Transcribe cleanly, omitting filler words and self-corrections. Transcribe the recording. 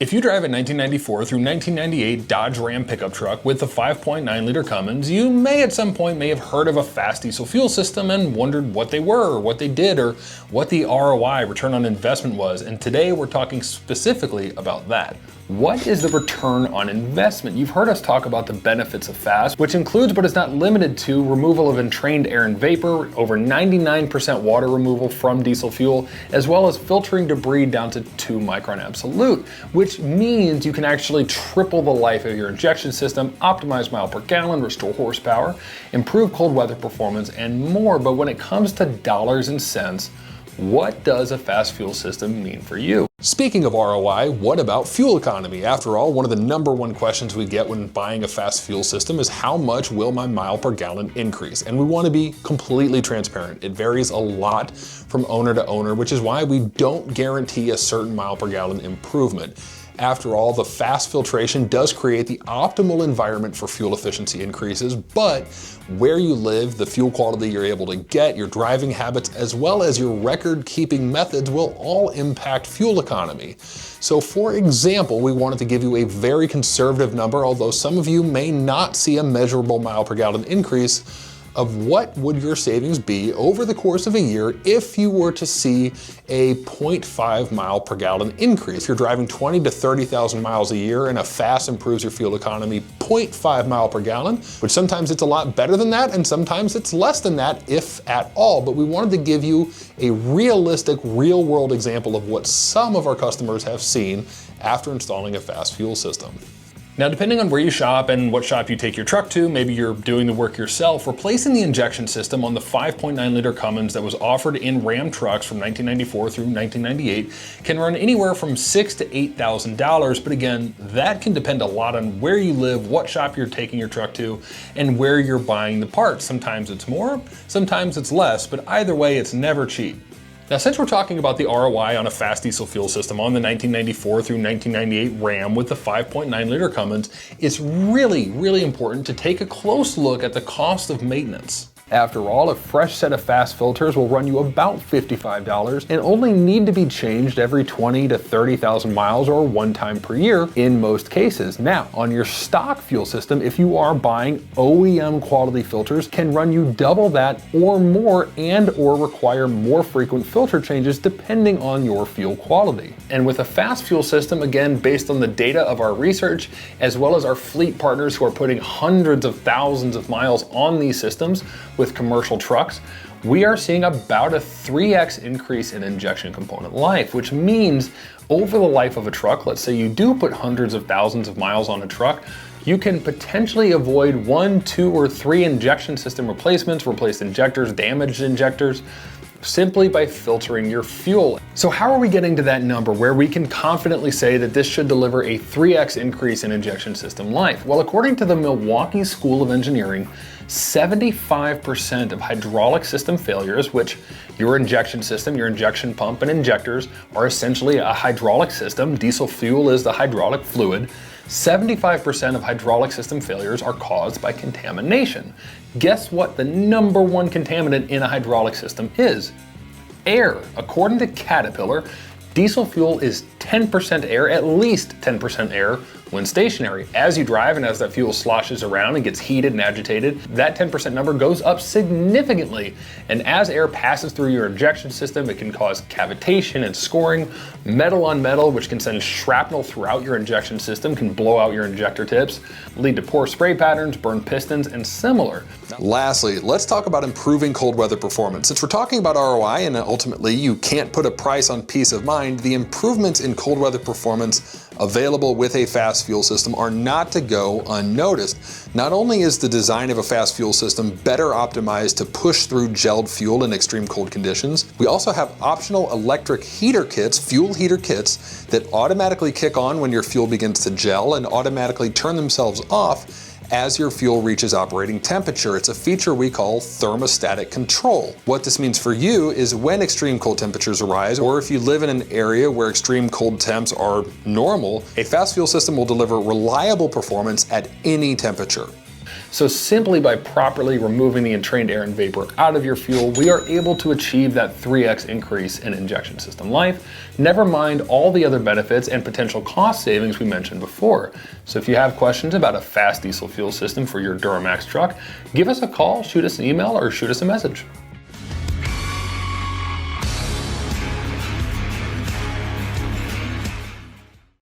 If you drive a 1994 through 1998 Dodge Ram pickup truck with a 5.9-liter Cummins, you may at some point have heard of a FASS diesel fuel system and wondered what they were, or what they did, or what the ROI, return on investment, was. And today we're talking specifically about that. What is the return on investment? You've heard us talk about the benefits of FASS, which includes but is not limited to removal of entrained air and vapor, over 99% water removal from diesel fuel, as well as filtering debris down to 2 micron absolute, which means you can actually triple the life of your injection system, optimize mile per gallon, restore horsepower, improve cold weather performance, and more. But when it comes to dollars and cents, what does a FASS fuel system mean for you? Speaking of ROI, what about fuel economy? After all, one of the #1 questions we get when buying a FASS fuel system is how much will my mile per gallon increase? And we want to be completely transparent. It varies a lot from owner to owner, which is why we don't guarantee a certain mile per gallon improvement. After all, the FASS filtration does create the optimal environment for fuel efficiency increases, but where you live, the fuel quality you're able to get, your driving habits, as well as your record-keeping methods will all impact fuel economy. So for example, we wanted to give you a very conservative number, although some of you may not see a measurable mile per gallon increase, of what would your savings be over the course of a year if you were to see a 0.5 mile per gallon increase. If you're driving 20 to 30,000 miles a year and a FASS improves your fuel economy 0.5 mile per gallon, which sometimes it's a lot better than that and sometimes it's less than that, if at all. But we wanted to give you a realistic, real world example of what some of our customers have seen after installing a FASS fuel system. Now, depending on where you shop and what shop you take your truck to, maybe you're doing the work yourself, replacing the injection system on the 5.9-liter Cummins that was offered in Ram trucks from 1994 through 1998 can run anywhere from $6,000 to $8,000. But again, that can depend a lot on where you live, what shop you're taking your truck to, and where you're buying the parts. Sometimes it's more, sometimes it's less, but either way, it's never cheap. Now, since we're talking about the ROI on a FASS diesel fuel system on the 1994 through 1998 Ram with the 5.9-liter Cummins, it's really important to take a close look at the cost of maintenance. After all, a fresh set of FASS filters will run you about $55 and only need to be changed every 20 to 30,000 miles or one time per year in most cases. Now, on your stock fuel system, if you are buying OEM quality filters, can run you double that or more, and or require more frequent filter changes depending on your fuel quality. And with a FASS fuel system, again, based on the data of our research, as well as our fleet partners who are putting hundreds of thousands of miles on these systems, with commercial trucks, we are seeing about a 3x increase in injection component life, which means over the life of a truck, let's say you do put hundreds of thousands of miles on a truck, you can potentially avoid 1, 2, or 3 injection system replacements, replaced injectors, damaged injectors, simply by filtering your fuel. So how are we getting to that number where we can confidently say that this should deliver a 3x increase in injection system life? Well, according to the Milwaukee School of Engineering, 75% of hydraulic system failures, which your injection system, your injection pump and injectors are essentially a hydraulic system. Diesel fuel is the hydraulic fluid. 75% of hydraulic system failures are caused by contamination. Guess what the #1 contaminant in a hydraulic system is? Air. According to Caterpillar, diesel fuel is 10% air, at least 10% air, when stationary. As you drive and as that fuel sloshes around and gets heated and agitated, that 10% number goes up significantly. And as air passes through your injection system, it can cause cavitation and scoring, metal on metal, which can send shrapnel throughout your injection system, can blow out your injector tips, lead to poor spray patterns, burn pistons, and similar. Lastly, let's talk about improving cold weather performance. Since we're talking about ROI and ultimately you can't put a price on peace of mind, the improvements in cold weather performance available with a FASS fuel system are not to go unnoticed. Not only is the design of a FASS fuel system better optimized to push through gelled fuel in extreme cold conditions, we also have optional electric heater kits, fuel heater kits, that automatically kick on when your fuel begins to gel and automatically turn themselves off as your fuel reaches operating temperature. It's a feature we call thermostatic control. What this means for you is when extreme cold temperatures arise, or if you live in an area where extreme cold temps are normal, a FASS fuel system will deliver reliable performance at any temperature. So simply by properly removing the entrained air and vapor out of your fuel, we are able to achieve that 3x increase in injection system life, never mind all the other benefits and potential cost savings we mentioned before. So if you have questions about a FASS diesel fuel system for your Duramax truck, give us a call, shoot us an email, or shoot us a message.